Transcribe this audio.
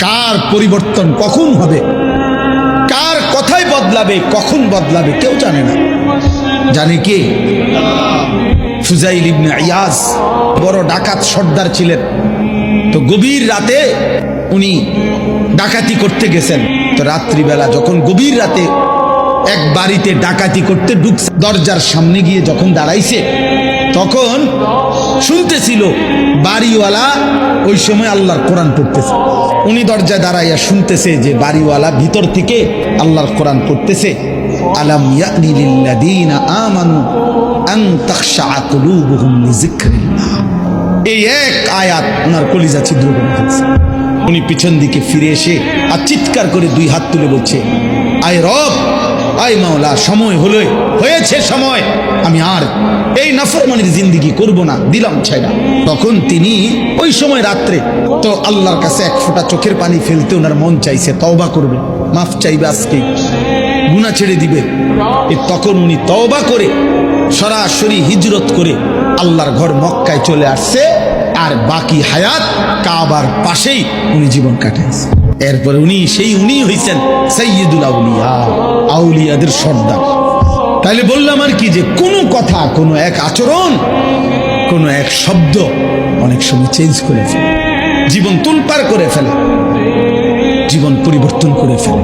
কার পরিবর্তন কখন হবে, কার কথাই বদলাবে, কখন বদলাবে কেউ জানে না। জানে কে? ফুজাইল ইবনে ইয়াজ বড় ডাকাত সর্দার ছিলেন। তো গভীর রাতে উনি ডাকাতি করতে গেছেন। তো রাত্রিবেলা যখন গভীর রাতে এক বাড়িতে ডাকাতি করতে ঢুকছে, দরজার সামনে গিয়ে যখন দাঁড়াইছে তখন শুনতেছিল বাড়িওয়ালা ওই সময় আল্লাহর কোরআন পড়তেছে। উনি দরজায় দাঁড়াইয়া শুনতেছে যে বাড়িওয়ালা ভিতর থেকে আল্লাহর কোরআন পড়তেছে, আলাম ইয়ানি লিল্লাযীনা আমানু আন তাখশা কুলুবুহুম লিযিকরিল্লাহ। এই এক আয়াত ওনার কলিজা ছিদ্র করে ফেলছে। উনি পিছন দিকে ফিরে এসে আর চিৎকার করে দুই হাত তুলে বলছে, আয় রব, আয় মাওলা, সময় হলো, হয়েছে সময়, আমি আর এই নাফরমানির জিন্দেগি করব না, দিলাম ছাইড়া। তখন তিনি ওই সময় রাত্রে তো আল্লাহর কাছে এক ফোঁটা চোখের পানি ফেলতে ওনার মন চাইছে, তওবা করবে, মাফ চাইবে, আজকে গুনাহ ছেড়ে দিবে। তখন উনি তওবা করে সরাসরি হিজরত করে আল্লাহর ঘর মক্কায় চলে আসছে, আর বাকি হায়াত কাবার পাশেই উনি জীবন কাটাইছে। এরপরে উনি হইছেন সাইয়্যিদুল আউলিয়া, আউলিয়াদের সর্দার। তাইলে বললাম আর কি, যে কোনো কথা, কোনো এক আচরণ, কোনো এক শব্দ অনেক সময় চেঞ্জ করে ফেলে, জীবন তুলপার করে ফেলে, জীবন পরিবর্তন করে ফেলে।